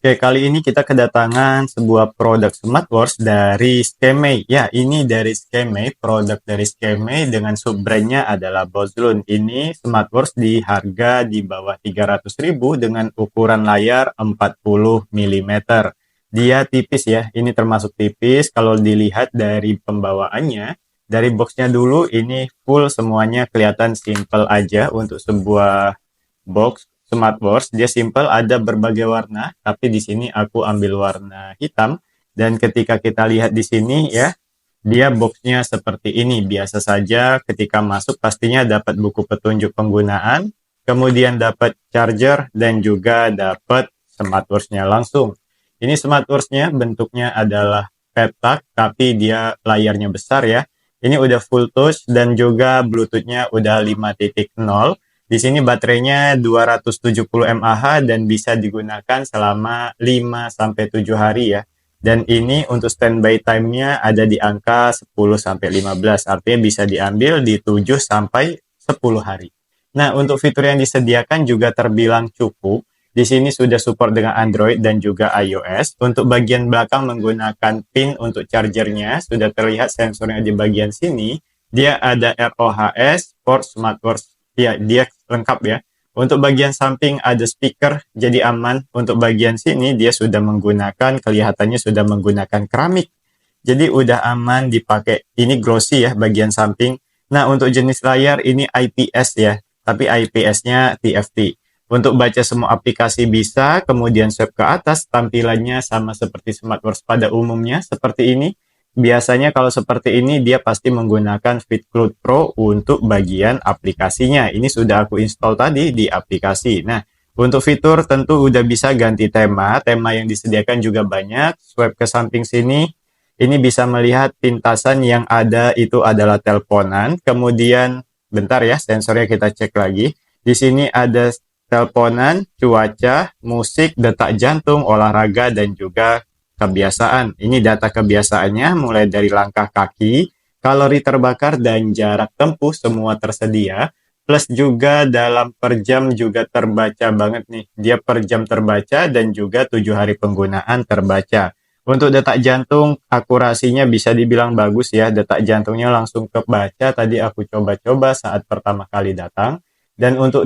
Oke, kali ini kita kedatangan sebuah produk smartwatch dari Skemei. Ya, ini dari Skemei, produk dari Skemei dengan sub-brandnya adalah Bozlun. Ini smartwatch di harga di bawah 300.000 dengan ukuran layar 40 mm. Dia tipis ya, ini termasuk tipis. Kalau dilihat dari pembawaannya, dari boxnya dulu ini full semuanya kelihatan simple aja untuk sebuah box smartwatch. Dia simple, ada berbagai warna, tapi di sini aku ambil warna hitam. Dan ketika kita lihat di sini ya, dia boxnya seperti ini. Biasa saja ketika masuk pastinya dapat buku petunjuk penggunaan, kemudian dapat charger dan juga dapat smartwatchnya langsung. Ini smartwatchnya bentuknya adalah petak, tapi dia layarnya besar ya. Ini udah full touch dan juga Bluetooth-nya udah 5.0. Di sini baterainya 270 mAh dan bisa digunakan selama 5-7 hari ya. Dan ini untuk standby time-nya ada di angka 10-15, artinya bisa diambil di 7-10 hari. Nah, untuk fitur yang disediakan juga terbilang cukup. Di sini sudah support dengan Android dan juga iOS. Untuk bagian belakang menggunakan pin untuk chargernya, sudah terlihat sensornya di bagian sini. Dia ada ROHS, port smartwatch. Ya, dia lengkap ya. Untuk bagian samping ada speaker, jadi aman. Untuk bagian sini dia sudah menggunakan, kelihatannya sudah menggunakan keramik. Jadi udah aman dipakai. Ini glossy ya bagian samping. Nah, untuk jenis layar ini IPS ya, tapi IPS-nya TFT. Untuk baca semua aplikasi bisa, kemudian swipe ke atas, tampilannya sama seperti smartwatch pada umumnya, seperti ini. Biasanya kalau seperti ini dia pasti menggunakan FitCloud Pro untuk bagian aplikasinya. Ini sudah aku install tadi di aplikasi. Nah, untuk fitur tentu udah bisa ganti tema. Tema yang disediakan juga banyak. Swipe ke samping sini, ini bisa melihat pintasan yang ada itu adalah teleponan. Kemudian, bentar ya, sensornya kita cek lagi. Di sini ada teleponan, cuaca, musik, detak jantung, olahraga, dan juga kebiasaan. Ini data kebiasaannya mulai dari langkah kaki, kalori terbakar, dan jarak tempuh semua tersedia. Plus juga dalam per jam juga terbaca banget nih. Dia per jam terbaca dan juga 7 hari penggunaan terbaca. Untuk detak jantung, akurasinya bisa dibilang bagus ya. Detak jantungnya langsung kebaca. Tadi aku coba-coba saat pertama kali datang. Dan untuk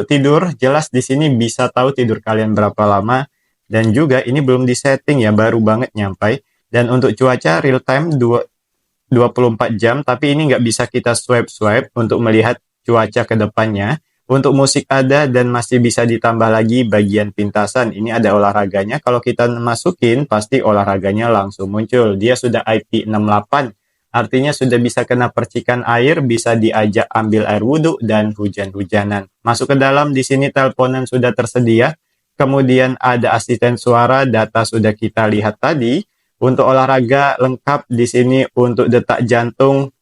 tidur, jelas di sini bisa tahu tidur kalian berapa lama. Dan juga ini belum disetting ya, baru banget nyampai. Dan untuk cuaca real time 24 jam, tapi ini nggak bisa kita swipe-swipe untuk melihat cuaca ke depannya. Untuk musik ada dan masih bisa ditambah lagi bagian pintasan. Ini ada olahraganya, kalau kita masukin pasti olahraganya langsung muncul. Dia sudah IP68. Artinya sudah bisa kena percikan air, bisa diajak ambil air wudhu dan hujan-hujanan. Masuk ke dalam, di sini teleponan sudah tersedia. Kemudian ada asisten suara, data sudah kita lihat tadi. Untuk olahraga lengkap di sini, untuk detak jantung,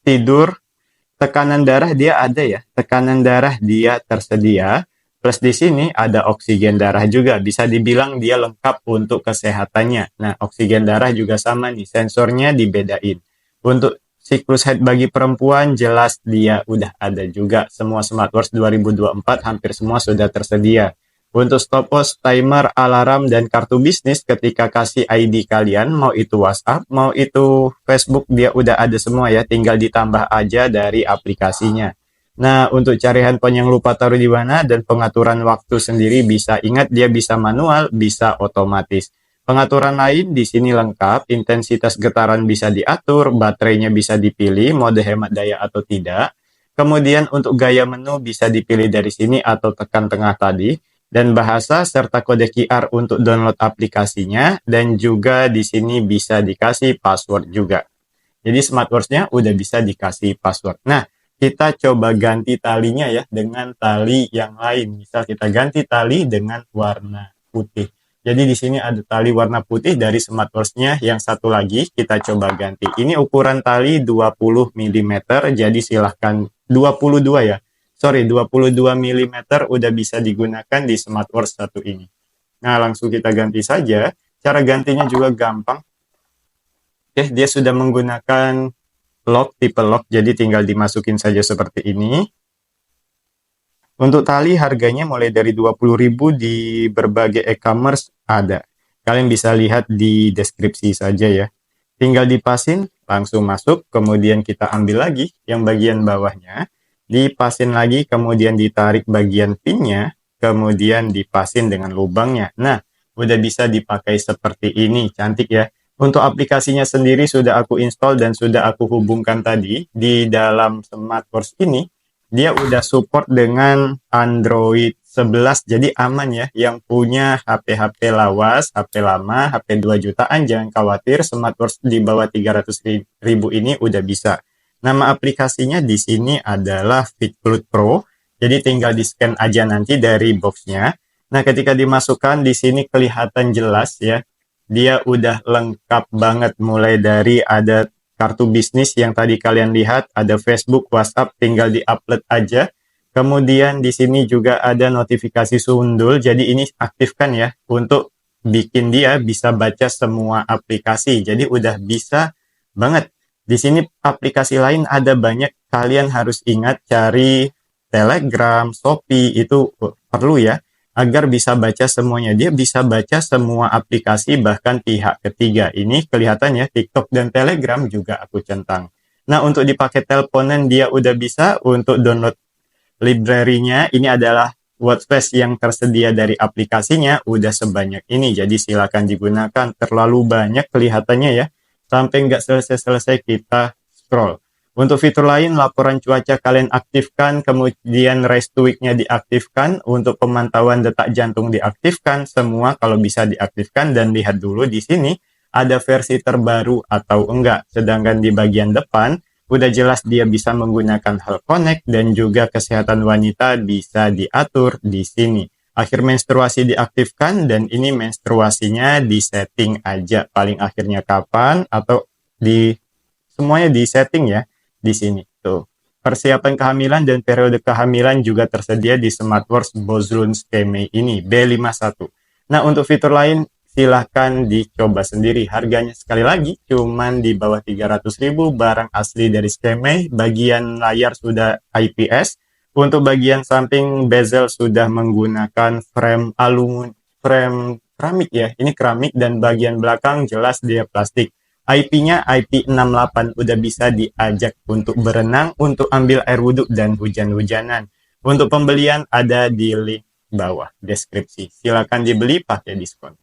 tidur, tekanan darah dia ada ya. Tekanan darah dia tersedia. Plus di sini ada oksigen darah juga. Bisa dibilang dia lengkap untuk kesehatannya. Nah, oksigen darah juga sama nih, sensornya dibedain. Untuk siklus head bagi perempuan jelas dia udah ada juga. Semua smartwatch 2024 hampir semua sudah tersedia. Untuk stopwatch, timer, alarm, dan kartu bisnis ketika kasih ID kalian, mau itu WhatsApp, mau itu Facebook, dia udah ada semua ya, tinggal ditambah aja dari aplikasinya. Nah, untuk cari handphone yang lupa taruh di mana dan pengaturan waktu sendiri bisa, ingat dia bisa manual, bisa otomatis. Pengaturan lain di sini lengkap, intensitas getaran bisa diatur, baterainya bisa dipilih, mode hemat daya atau tidak. Kemudian untuk gaya menu bisa dipilih dari sini atau tekan tengah tadi. Dan bahasa serta kode QR untuk download aplikasinya. Dan juga di sini bisa dikasih password juga. Jadi smartwatch-nya udah bisa dikasih password. Nah, kita coba ganti talinya ya dengan tali yang lain. Misal kita ganti tali dengan warna putih. Jadi di sini ada tali warna putih dari smartwatch-nya. Yang satu lagi kita coba ganti. Ini ukuran tali 20 mm. Jadi silahkan 22 ya. 22 mm udah bisa digunakan di smartwatch satu ini. Nah, langsung kita ganti saja. Cara gantinya juga gampang. Oke, dia sudah menggunakan lock, tipe lock. Jadi tinggal dimasukin saja seperti ini. Untuk tali harganya mulai dari 20.000 di berbagai e-commerce ada. Kalian bisa lihat di deskripsi saja ya. Tinggal dipasin, langsung masuk, kemudian kita ambil lagi yang bagian bawahnya, dipasin lagi, kemudian ditarik bagian pinnya, kemudian dipasin dengan lubangnya. Nah, udah bisa dipakai seperti ini, cantik ya. Untuk aplikasinya sendiri sudah aku install dan sudah aku hubungkan tadi di dalam SmartWorks ini. Dia udah support dengan Android 11, jadi aman ya. Yang punya HP-HP lawas, HP lama, HP 2 jutaan, jangan khawatir, SmartWorks di bawah 300.000 ini udah bisa. Nama aplikasinya di sini adalah FitFluid Pro, jadi tinggal di-scan aja nanti dari boxnya. Nah, ketika dimasukkan di sini kelihatan jelas ya, dia udah lengkap banget, mulai dari ada kartu bisnis yang tadi kalian lihat, ada Facebook, WhatsApp, tinggal di-upload aja. Kemudian di sini juga ada notifikasi sundul, jadi ini aktifkan ya untuk bikin dia bisa baca semua aplikasi. Jadi udah bisa banget. Di sini aplikasi lain ada banyak, kalian harus ingat cari Telegram, Shopee, itu perlu ya, agar bisa baca semuanya. Dia bisa baca semua aplikasi, bahkan pihak ketiga. Ini kelihatan ya, TikTok dan Telegram juga aku centang. Nah, untuk dipakai teleponan dia udah bisa. Untuk download library-nya, ini adalah workspace yang tersedia dari aplikasinya, udah sebanyak ini. Jadi silakan digunakan, terlalu banyak kelihatannya ya. Sampai nggak selesai-selesai kita scroll. Untuk fitur lain, laporan cuaca kalian aktifkan, kemudian race to week-nya diaktifkan, untuk pemantauan detak jantung diaktifkan, semua kalau bisa diaktifkan. Dan lihat dulu di sini ada versi terbaru atau enggak. Sedangkan di bagian depan udah jelas dia bisa menggunakan Health Connect dan juga kesehatan wanita bisa diatur di sini. Akhir menstruasi diaktifkan dan ini menstruasinya di setting aja paling akhirnya kapan atau di semuanya di setting ya. Di sini tuh. Persiapan kehamilan dan periode kehamilan juga tersedia di SmartWorks Bozlun Skeme ini B51. Nah, untuk fitur lain silahkan dicoba sendiri. Harganya sekali lagi cuman di bawah 300.000, barang asli dari Skeme. Bagian layar sudah IPS. Untuk bagian samping bezel sudah menggunakan frame aluminium, frame keramik ya. Ini keramik dan bagian belakang jelas dia plastik. IP-nya IP68, udah bisa diajak untuk berenang, untuk ambil air wudhu dan hujan-hujanan. Untuk pembelian ada di link bawah deskripsi. Silakan dibeli pakai diskon.